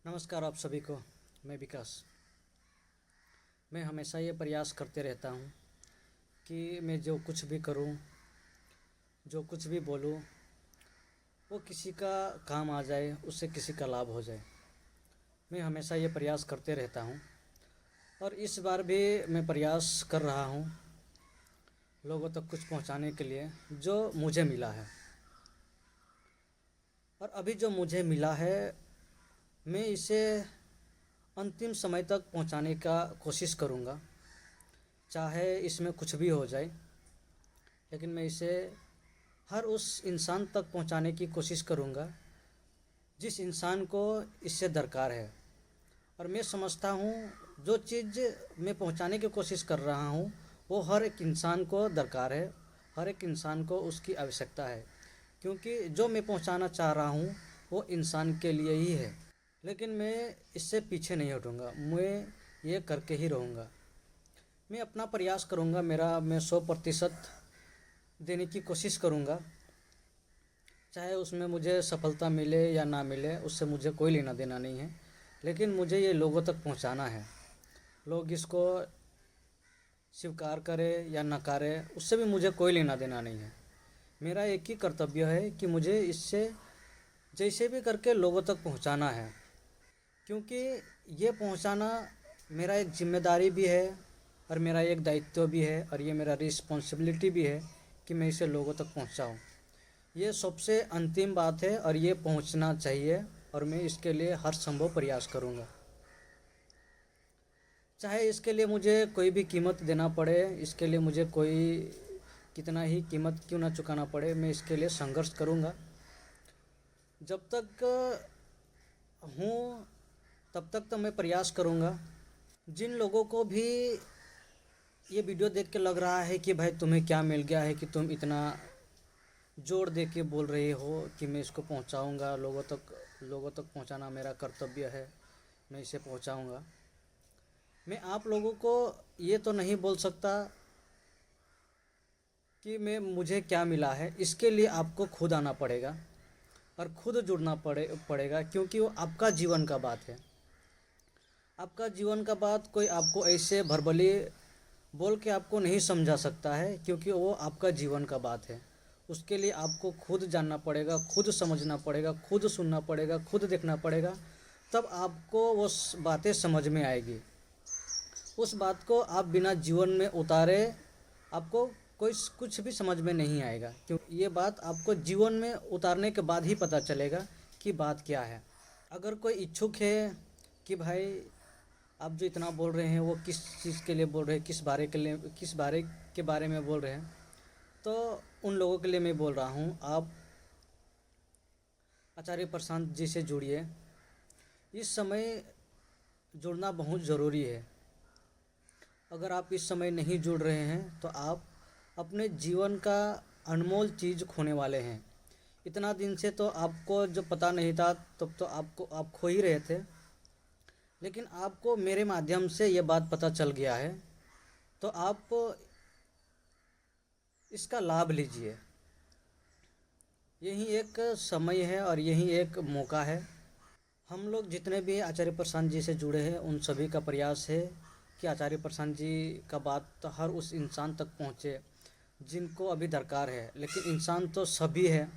नमस्कार आप सभी को। मैं विकास। मैं हमेशा ये प्रयास करते रहता हूँ कि मैं जो कुछ भी करूँ, जो कुछ भी बोलूँ, वो किसी का काम आ जाए, उससे किसी का लाभ हो जाए। मैं हमेशा ये प्रयास करते रहता हूँ और इस बार भी मैं प्रयास कर रहा हूँ लोगों तक कुछ पहुँचाने के लिए जो मुझे मिला है। और अभी जो मुझे मिला है, मैं इसे अंतिम समय तक पहुँचाने का कोशिश करूँगा, चाहे इसमें कुछ भी हो जाए। लेकिन मैं इसे हर उस इंसान तक पहुंचाने की कोशिश करूंगा जिस इंसान को इससे दरकार है। और मैं समझता हूं जो चीज़ मैं पहुंचाने की कोशिश कर रहा हूं वो हर एक इंसान को दरकार है, हर एक इंसान को उसकी आवश्यकता है, क्योंकि जो मैं पहुंचाना चाह रहा हूं वो इंसान के लिए ही है। लेकिन मैं इससे पीछे नहीं हटूंगा, मैं ये करके ही रहूँगा। मैं अपना प्रयास करूँगा, मैं 100% देने की कोशिश करूँगा। चाहे उसमें मुझे सफलता मिले या ना मिले, उससे मुझे कोई लेना देना नहीं है। लेकिन मुझे ये लोगों तक पहुंचाना है। लोग इसको स्वीकार करें या नकारें, उससे भी मुझे कोई लेना देना नहीं है। मेरा एक ही कर्तव्य है कि मुझे इससे जैसे भी करके लोगों तक पहुंचाना है, क्योंकि ये पहुंचाना मेरा एक जिम्मेदारी भी है और मेरा एक दायित्व भी है और ये मेरा रिस्पॉन्सिबिलिटी भी है कि मैं इसे लोगों तक पहुंचाऊं। ये सबसे अंतिम बात है और ये पहुंचना चाहिए और मैं इसके लिए हर संभव प्रयास करूंगा। चाहे इसके लिए मुझे कोई भी कीमत देना पड़े, इसके लिए मुझे कोई कितना ही कीमत क्यों ना चुकाना पड़े, मैं इसके लिए संघर्ष करूंगा। जब तक हूँ तब तक तो मैं प्रयास करूंगा। जिन लोगों को भी ये वीडियो देख के लग रहा है कि भाई तुम्हें क्या मिल गया है कि तुम इतना जोर दे के बोल रहे हो कि मैं इसको पहुंचाऊंगा, लोगों तक पहुंचाना मेरा कर्तव्य है, मैं इसे पहुंचाऊंगा। मैं आप लोगों को ये तो नहीं बोल सकता कि मुझे क्या मिला है। इसके लिए आपको खुद आना पड़ेगा और खुद जुड़ना पड़ेगा, क्योंकि वो आपका जीवन का बात है। आपका जीवन का बात कोई आपको ऐसे भरबली बोल के आपको नहीं समझा सकता है, क्योंकि वो आपका जीवन का बात है। उसके लिए आपको खुद जानना पड़ेगा, खुद समझना पड़ेगा, खुद सुनना पड़ेगा, खुद देखना पड़ेगा, तब आपको वो बातें समझ में आएगी। उस बात को आप बिना जीवन में उतारे आपको कोई कुछ भी समझ में नहीं आएगा, क्योंकि ये बात आपको जीवन में उतारने के बाद ही पता चलेगा कि बात क्या है। अगर कोई इच्छुक है कि भाई आप जो इतना बोल रहे हैं वो किस चीज़ के लिए बोल रहे हैं, किस बारे के बारे में बोल रहे हैं, तो उन लोगों के लिए मैं बोल रहा हूँ, आप आचार्य प्रशांत जी से जुड़िए। इस समय जुड़ना बहुत ज़रूरी है। अगर आप इस समय नहीं जुड़ रहे हैं तो आप अपने जीवन का अनमोल चीज़ खोने वाले हैं। इतना दिन से तो आपको जो पता नहीं था, तब तो आप खो ही रहे थे, लेकिन आपको मेरे माध्यम से ये बात पता चल गया है, तो आप इसका लाभ लीजिए। यही एक समय है और यही एक मौका है। हम लोग जितने भी आचार्य प्रशांत जी से जुड़े हैं उन सभी का प्रयास है कि आचार्य प्रशांत जी का बात हर उस इंसान तक पहुँचे जिनको अभी दरकार है। लेकिन इंसान तो सभी है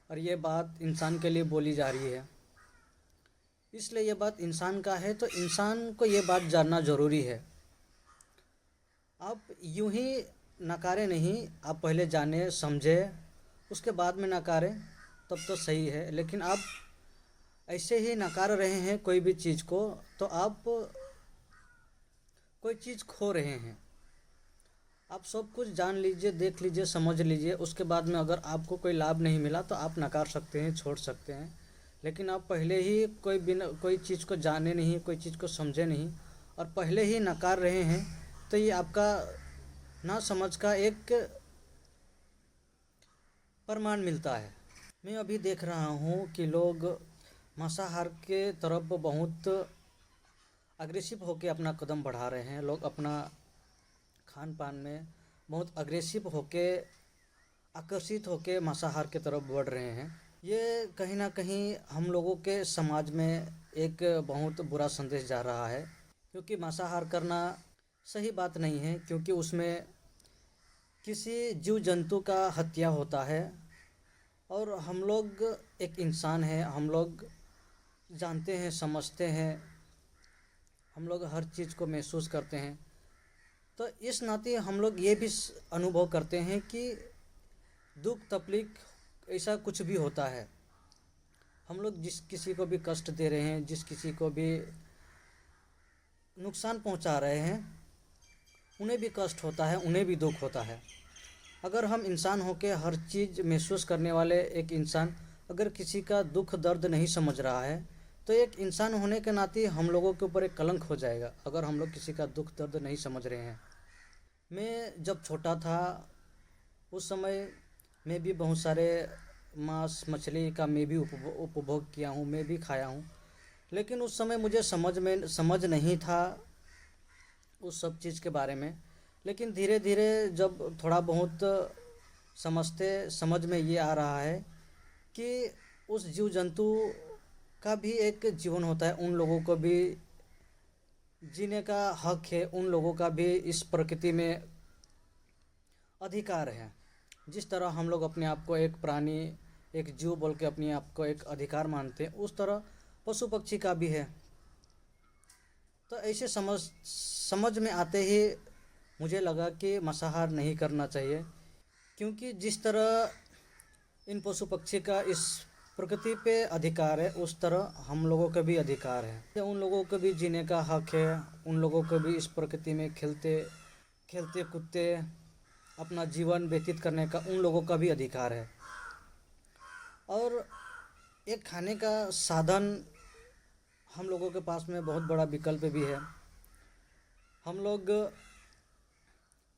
और ये बात इंसान के लिए बोली जा रही है, इसलिए ये बात इंसान का है, तो इंसान को ये बात जानना ज़रूरी है। आप यूं ही नकारे नहीं, आप पहले जाने समझे उसके बाद में नकारें, तब तो सही है। लेकिन आप ऐसे ही नकार रहे हैं कोई भी चीज़ को, तो आप कोई चीज़ खो रहे हैं। आप सब कुछ जान लीजिए, देख लीजिए, समझ लीजिए, उसके बाद में अगर आपको कोई लाभ नहीं मिला तो आप नकार सकते हैं, छोड़ सकते हैं। लेकिन आप पहले ही कोई चीज़ को जाने नहीं, कोई चीज़ को समझे नहीं और पहले ही नकार रहे हैं, तो ये आपका ना समझ का एक प्रमाण मिलता है। मैं अभी देख रहा हूँ कि लोग मांसाहार के तरफ बहुत अग्रेसिव होकर अपना कदम बढ़ा रहे हैं। लोग अपना खान पान में बहुत अग्रेसिव होके, आकर्षित होके मांसाहार के तरफ बढ़ रहे हैं। ये कहीं ना कहीं हम लोगों के समाज में एक बहुत बुरा संदेश जा रहा है, क्योंकि मांसाहार करना सही बात नहीं है, क्योंकि उसमें किसी जीव जंतु का हत्या होता है। और हम लोग एक इंसान हैं, हम लोग जानते हैं, समझते हैं, हम लोग हर चीज़ को महसूस करते हैं। तो इस नाते हम लोग ये भी अनुभव करते हैं कि दुख तकलीफ ऐसा कुछ भी होता है। हम लोग जिस किसी को भी कष्ट दे रहे हैं, जिस किसी को भी नुकसान पहुंचा रहे हैं, उन्हें भी कष्ट होता है, उन्हें भी दुख होता है। अगर हम इंसान होकर हर चीज़ महसूस करने वाले एक इंसान अगर किसी का दुख दर्द नहीं समझ रहा है, तो एक इंसान होने के नाते हम लोगों के ऊपर एक कलंक हो जाएगा अगर हम लोग किसी का दुख दर्द नहीं समझ रहे हैं। मैं जब छोटा था उस समय मैं भी बहुत सारे मांस मछली का मैं भी उपभोग किया हूँ, मैं भी खाया हूँ। लेकिन उस समय मुझे समझ नहीं था उस सब चीज़ के बारे में। लेकिन धीरे धीरे जब थोड़ा बहुत समझ में ये आ रहा है कि उस जीव जंतु का भी एक जीवन होता है, उन लोगों को भी जीने का हक है, उन लोगों का भी इस प्रकृति में अधिकार है। जिस तरह हम लोग अपने आप को एक प्राणी, एक जीव बोल के अपने आप को एक अधिकार मानते हैं, उस तरह पशु पक्षी का भी है। तो ऐसे समझ में आते ही मुझे लगा कि मांसाहार नहीं करना चाहिए, क्योंकि जिस तरह इन पशु पक्षी का इस प्रकृति पे अधिकार है, उस तरह हम लोगों का भी अधिकार है। उन लोगों को भी जीने का हक है, उन लोगों को भी इस प्रकृति में खेलते कूदते अपना जीवन व्यतीत करने का उन लोगों का भी अधिकार है। और एक खाने का साधन हम लोगों के पास में बहुत बड़ा विकल्प भी है। हम लोग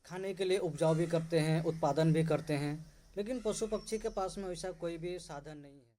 खाने के लिए उपजाऊ भी करते हैं, उत्पादन भी करते हैं, लेकिन पशु पक्षी के पास में वैसा कोई भी साधन नहीं है।